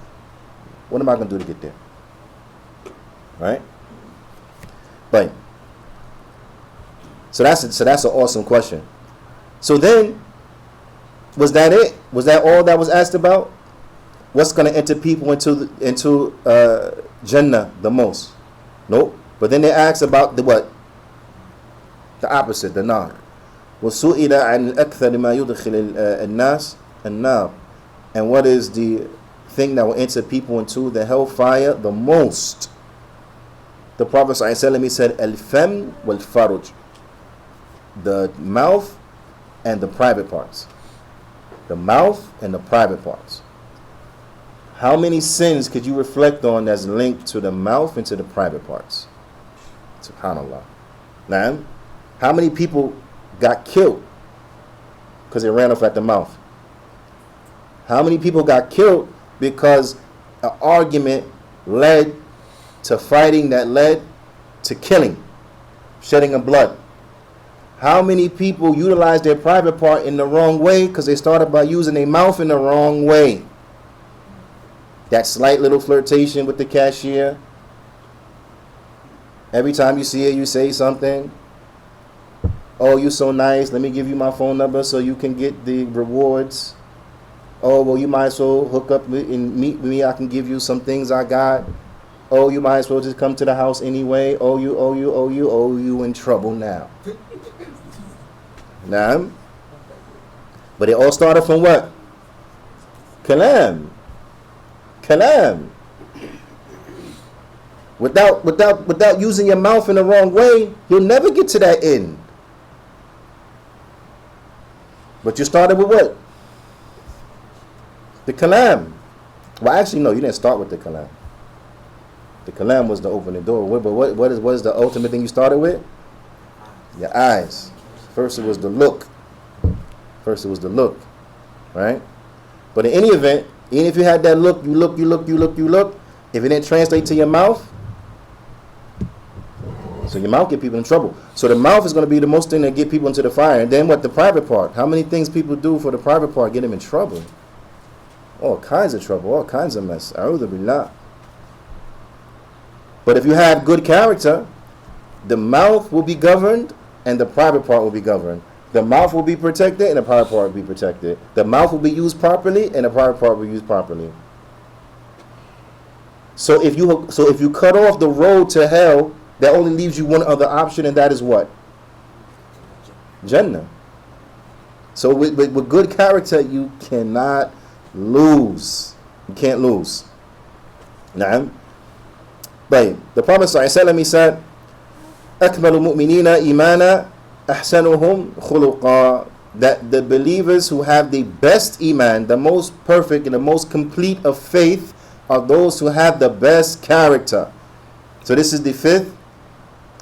What am I going to do to get there? Right? But so that's an awesome question. So then, was that it? Was that all that was asked about? What's going to enter people into Jannah the most? Nope. But then they asked about the what? The opposite, the nar. وَسُئِلَ عَنْ الْأَكْثَرِ مَا يُدْخِلِ النَّاسِ النَّارِ. And what is the thing that will enter people into the hellfire the most? The Prophet ﷺ, he said, Al-fam wal-faruj. The mouth and the private parts. The mouth and the private parts. How many sins could you reflect on that's linked to the mouth and to the private parts? SubhanAllah. Now, how many people got killed because they ran off at the mouth? How many people got killed because an argument led to fighting that led to killing, shedding of blood? How many people utilized their private part in the wrong way because they started by using their mouth in the wrong way? That slight little flirtation with the cashier. Every time you see her, you say something. Oh, you're so nice. Let me give you my phone number so you can get the rewards. Oh, well, you might as well hook up and meet with me. I can give you some things I got. Oh, you might as well just come to the house anyway. Oh, you in trouble now. Nah. But it all started from what? Kalam. Without using your mouth in the wrong way, you'll never get to that end. But you started with what? The kalam. Well, actually, no, you didn't start with the kalam. The kalam was the opening door. But what is the ultimate thing you started with? Your eyes. First it was the look. Right? But in any event, even if you had that look, you look. If it didn't translate to your mouth, so your mouth get people in trouble. So the mouth is going to be the most thing that get people into the fire. And then what? The private part. How many things people do for the private part get them in trouble? All kinds of trouble, all kinds of mess. A'udhu billah. But if you have good character, the mouth will be governed and the private part will be governed. The mouth will be protected and the private part will be protected. The mouth will be used properly and the private part will be used properly. So if you cut off the road to hell, that only leaves you one other option, and that is what? Jannah. So with good character, you cannot lose. You can't lose. Naam. But the Prophet ﷺ, he said, أكمل المؤمنين إيمانا أحسنهم خلقا. That the believers who have the best iman, the most perfect and the most complete of faith, are those who have the best character. So this is the fifth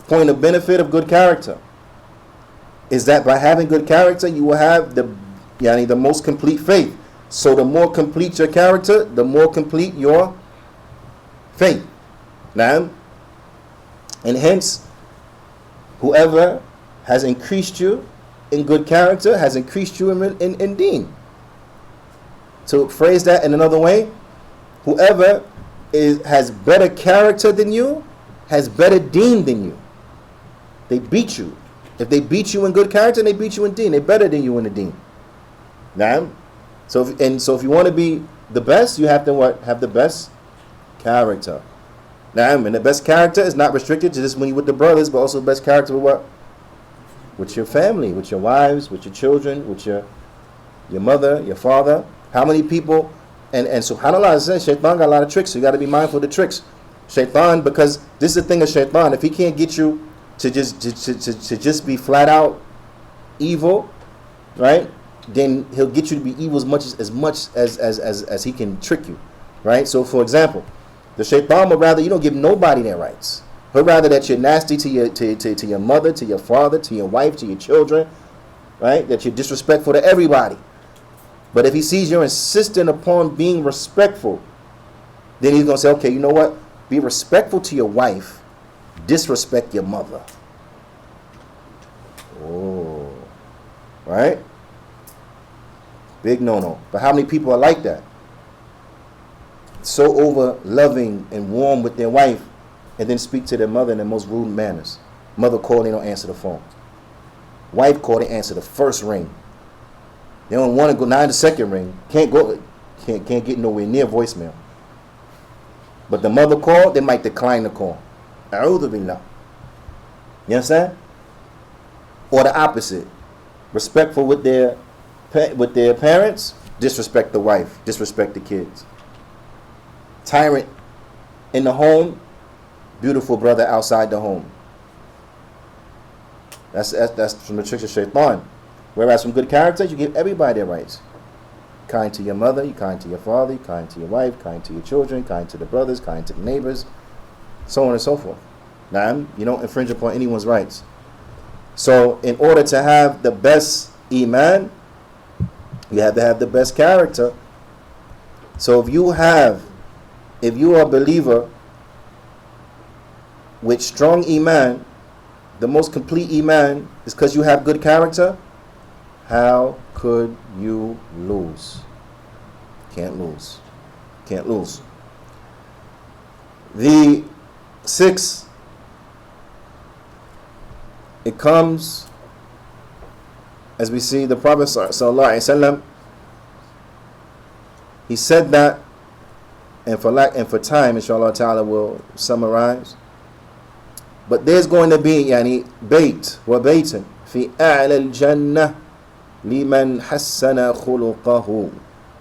point of benefit of good character. Is that by having good character, you will have the most complete faith. So the more complete your character, the more complete your faith. Now, and hence, whoever has increased you in good character has increased you in deen. To phrase that in another way, whoever has better character than you has better deen than you. They beat you. If they beat you in good character, they beat you in deen. They're better than you in the deen. Now, so if you want to be the best, you have to what? Have the best character. Now, and the best character is not restricted to just when you're with the brothers, but also the best character with what? With your family, with your wives, with your children, with your mother, your father. How many people? And subhanAllah says Shaitan got a lot of tricks, so you got to be mindful of the tricks. Shaitan, because this is the thing of Shaitan, if he can't get you to just be flat out evil, right? Then he'll get you to be evil as much as he can trick you, right? So, for example, the Shaitan would rather you don't give nobody their rights. He'd rather that you're nasty to your mother, to your father, to your wife, to your children, right? That you're disrespectful to everybody. But if he sees you're insistent upon being respectful, then he's gonna say, okay, you know what? Be respectful to your wife, disrespect your mother. Oh, right? Big no-no. But how many people are like that? So over loving and warm with their wife, and then speak to their mother in the most rude manners. Mother called, they don't answer the phone. Wife called, they answer the first ring. They don't want to go now in the second ring. Can't get nowhere near voicemail. But the mother called, they might decline the call. A'udhu billah. You understand? Or the opposite. Respectful with their parents, disrespect the wife, disrespect the kids. Tyrant in the home, beautiful brother outside the home. That's from the tricks of Shaitan. Whereas from good character, you give everybody their rights. Kind to your mother, you kind to your father, you kind to your wife, kind to your children, kind to the brothers, kind to the neighbors, so on and so forth. Now, you don't infringe upon anyone's rights. So, in order to have the best iman, you have to have the best character. So, if you are a believer with strong iman, the most complete iman is because you have good character. How could you lose? Can't lose. Can't lose. The sixth, it comes, as we see the Prophet sallallahu alaihi wasallam, he said that, and for time, inshallah ta'ala, we'll summarize. But there's going to be bait wa baitan fi a'la al-jannah liman hassana khuluqahu.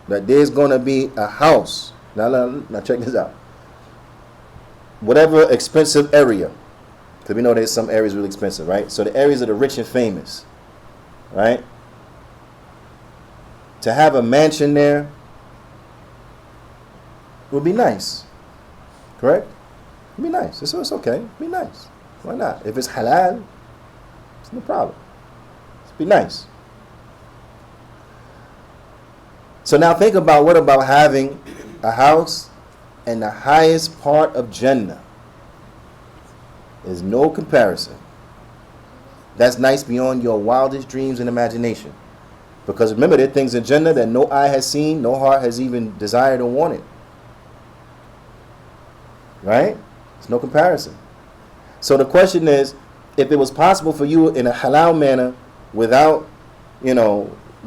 That there's going to be a house. Now check this out. Whatever expensive area, because we know there's some areas really expensive, right? So the areas of the rich and famous, right? To have a mansion there would be nice, correct? It'd be nice. It's okay. It'd be nice. Why not? If it's halal, it's no problem. It'd be nice. So now think about, what about having a house in the highest part of Jannah? There's no comparison. That's nice beyond your wildest dreams and imagination. Because remember, there are things in Jannah that no eye has seen, no heart has even desired or wanted. Right? There's no comparison. So the question is, if it was possible for you in a halal manner, without,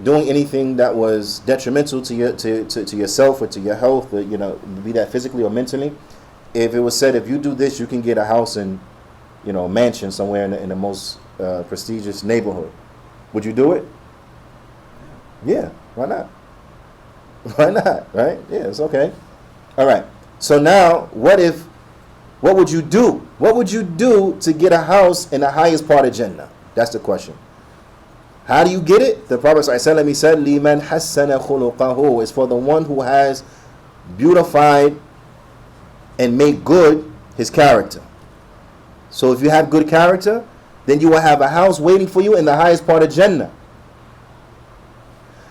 doing anything that was detrimental to yourself or to your health, or, be that physically or mentally, if it was said, if you do this, you can get a house in, a mansion somewhere in the most prestigious neighborhood, would you do it? Yeah, why not? Why not, right? Yeah, it's okay. All right. So now, what would you do? What would you do to get a house in the highest part of Jannah? That's the question. How do you get it? The Prophet ﷺ, he said, "Liman hassana khuluqahu," is for the one who has beautified and made good his character. So if you have good character, then you will have a house waiting for you in the highest part of Jannah.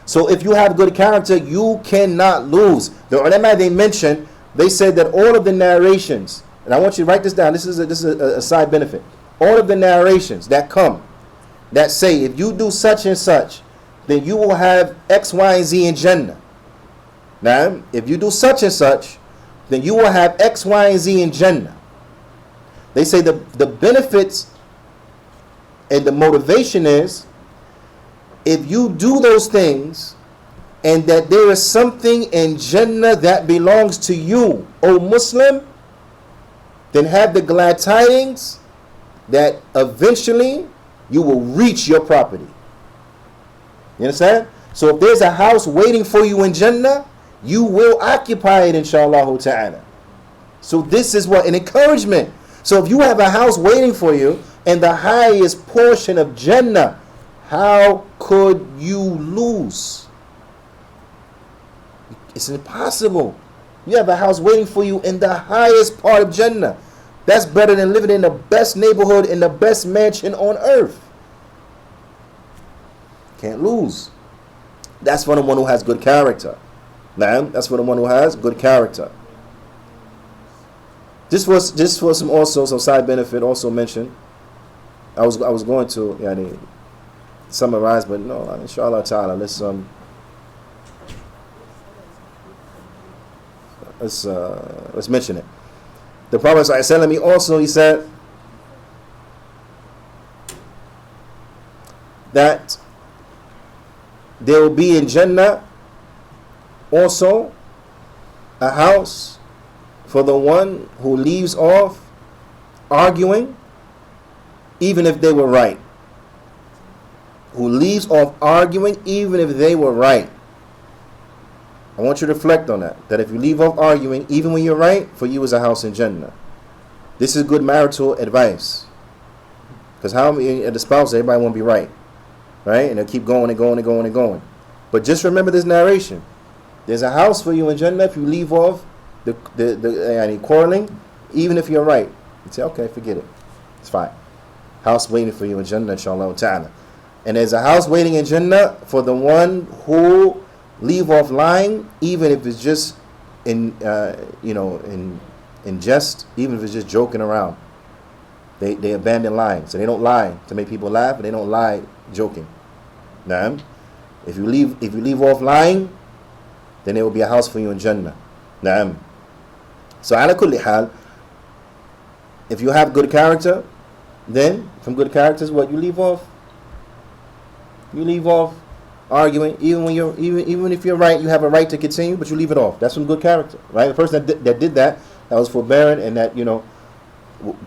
So if you have good character, you cannot lose. The ulama, they said that all of the narrations, and I want you to write this down, this is a side benefit. All of the narrations that come, that say if you do such and such, then you will have X, Y, and Z in Jannah. Now, if you do such and such, then you will have X, Y, and Z in Jannah. They say the benefits and the motivation is, if you do those things and that there is something in Jannah that belongs to you, O Muslim, then have the glad tidings that eventually you will reach your property. You understand? So if there's a house waiting for you in Jannah, you will occupy it, inshallah ta'ala. So this is what an encouragement. So if you have a house waiting for you in the highest portion of Jannah, how could you lose? It's impossible. You have a house waiting for you in the highest part of Jannah. That's better than living in the best neighborhood, in the best mansion on earth. Can't lose. That's for the one who has good character. That's for the one who has good character. This was some side benefit also mentioned. I was going to summarize, but no, inshallah ta'ala, let's mention it. The Prophet ﷺ, he said that there will be in Jannah also a house for the one who leaves off arguing, even if they were right. Who leaves off arguing, even if they were right. I want you to reflect on that. That if you leave off arguing, even when you're right, for you is a house in Jannah. This is good marital advice. Because how many the spouse, everybody want to be right. Right? And they'll keep going and going and going and going. But just remember this narration. There's a house for you in Jannah if you leave off the quarreling, even if you're right. You say, okay, forget it. It's fine. House waiting for you in Jannah, inshallah ta'ala. And there's a house waiting in Jannah for the one who leave off lying, even if it's just in jest, even if it's just joking around. They abandon lying. So they don't lie to make people laugh, but they don't lie joking. Now, if you leave off lying, then there will be a house for you in Jannah. Now, so ala kulli hal, if you have good character, then from good characters, what you leave off? You leave off arguing, even if you're right, you have a right to continue, but you leave it off. That's some good character, right? The person that did that was forbearing and that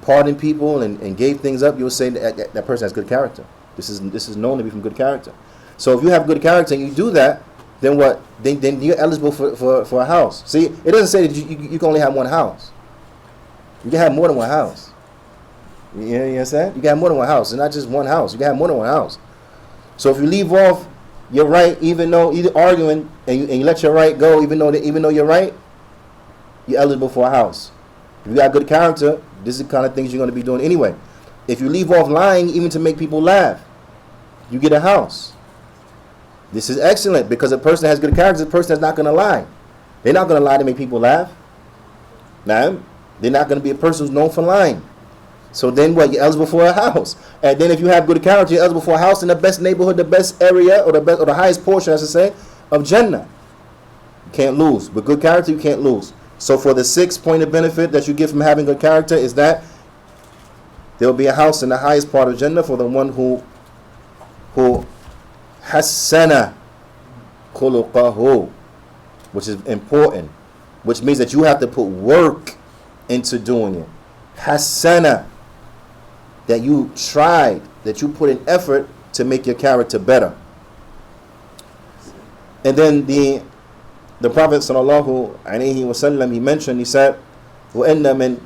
pardoned people and gave things up. You will say that person has good character. This is known to be from good character. So if you have good character and you do that, then what? Then you're eligible for a house. See, it doesn't say that you can only have one house. You can have more than one house. You understand? You can have more than one house. It's not just one house. You can have more than one house. So if you leave off your right, even though either arguing and you let your right go, even though you're right, you're eligible for a house. If you got good character, this is the kind of things you're going to be doing anyway. If you leave off lying, even to make people laugh, you get a house. This is excellent because a person that has good character is a person that's not going to lie. They're not going to lie to make people laugh. Now, they're not going to be a person who's known for lying. So then what? You're eligible for a house. And then if you have good character, you're eligible for a house in the best neighborhood, the best area, or the highest portion, I should say, of Jannah. You can't lose. With good character, you can't lose. So for the 6th point of benefit that you get from having good character is that there will be a house in the highest part of Jannah for the one who hassana khuluqahu, which is important, which means that you have to put work into doing it. Hassana, that you tried, that you put in effort to make your character better. And then the Prophet sallallahu alaihi wasallam, he mentioned, he said, وَإِنَّ مِنْ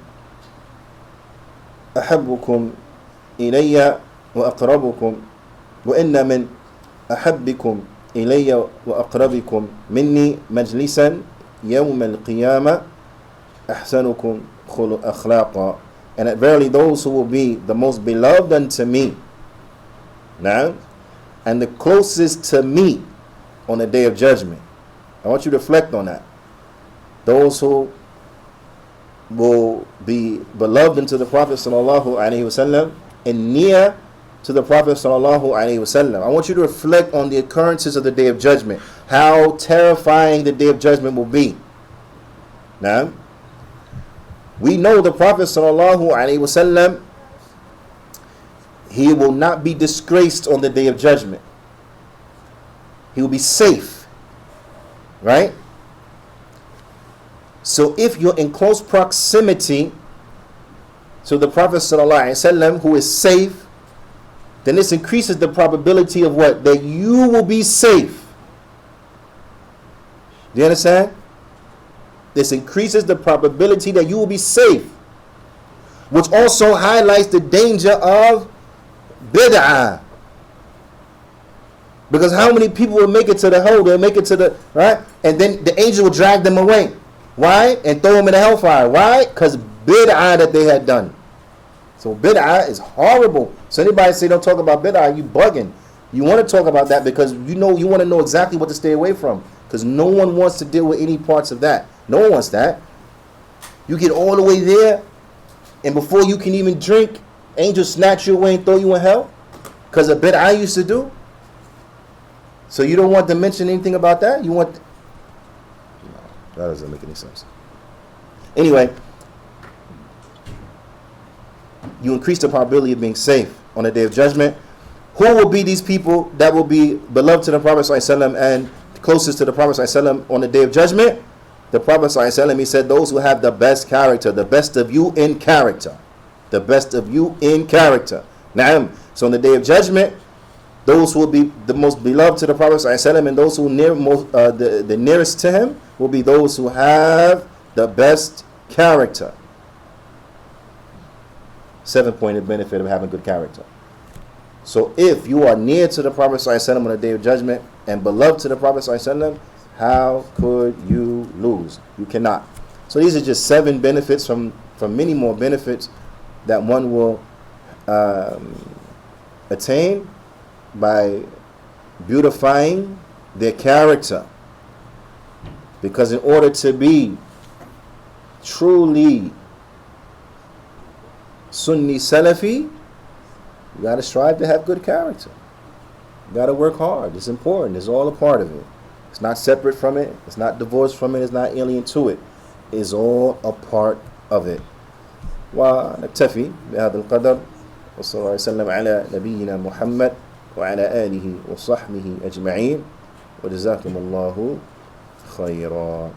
أَحَبُّكُمْ إِلَيَّ وَأَقْرَبُكُمْ وَإِنَّ مِنْ أَحَبِّكُمْ إِلَيَّ وَأَقْرَبِكُمْ مِنِّي مَجْلِسًا يَوْمَ الْقِيَامَةِ أَحْسَنُكُمْ أَخْلَاقًا and that verily those who will be the most beloved unto me, now, and the closest to me on the day of judgment. I want you to reflect on that. Those who will be beloved unto the Prophet sallallahu alaihi wasallam and near to the Prophet sallallahu alaihi wasallam. I want you to reflect on the occurrences of the day of judgment. How terrifying the day of judgment will be. Now, we know the Prophet sallallahu alaihi wasallam, he will not be disgraced on the day of judgment. He will be safe, right? So if you're in close proximity to the Prophet sallallahu alaihi wasallam, who is safe, then this increases the probability of what? That you will be safe. Do you understand? This increases the probability that you will be safe, which also highlights the danger of bid'ah. Because how many people will make it to the hell? They'll make it to the, right? And then the angel will drag them away. Why? And throw them in the hellfire. Why? Because bid'ah that they had done. So bid'ah is horrible. So anybody say don't talk about bid'ah, you bugging. You want to talk about that because you want to know exactly what to stay away from. Because no one wants to deal with any parts of that. No one wants that. You get all the way there, and before you can even drink, angels snatch you away and throw you in hell because of bid'ah used to do. So you don't want to mention anything about that? You want... No, that doesn't make any sense. Anyway, you increase the probability of being safe on the day of judgment. Who will be these people that will be beloved to the Prophet ﷺ and closest to the Prophet ﷺ on the day of judgment? The Prophet ﷺ, he said, those who have the best character, the best of you in character. The best of you in character. Naam. So on the day of judgment, those who will be the most beloved to the Prophet ﷺ and those who the nearest to him will be those who have the best character. 7-pointed benefit of having good character. So if you are near to the Prophet ﷺ on the day of judgment and beloved to the Prophet ﷺ, how could you lose? You cannot. So these are just 7 benefits from many more benefits that one will attain by beautifying their character. Because in order to be truly Sunni Salafi, you got to strive to have good character. You got to work hard. It's important. It's all a part of it. It's not separate from it. It's not divorced from it. It's not alien to it. It's all a part of it. ونكتفي بهذا القدر وصلى الله وسلم على نبينا محمد وعلى آله وصحبه أجمعين وجزاكم الله خيرا.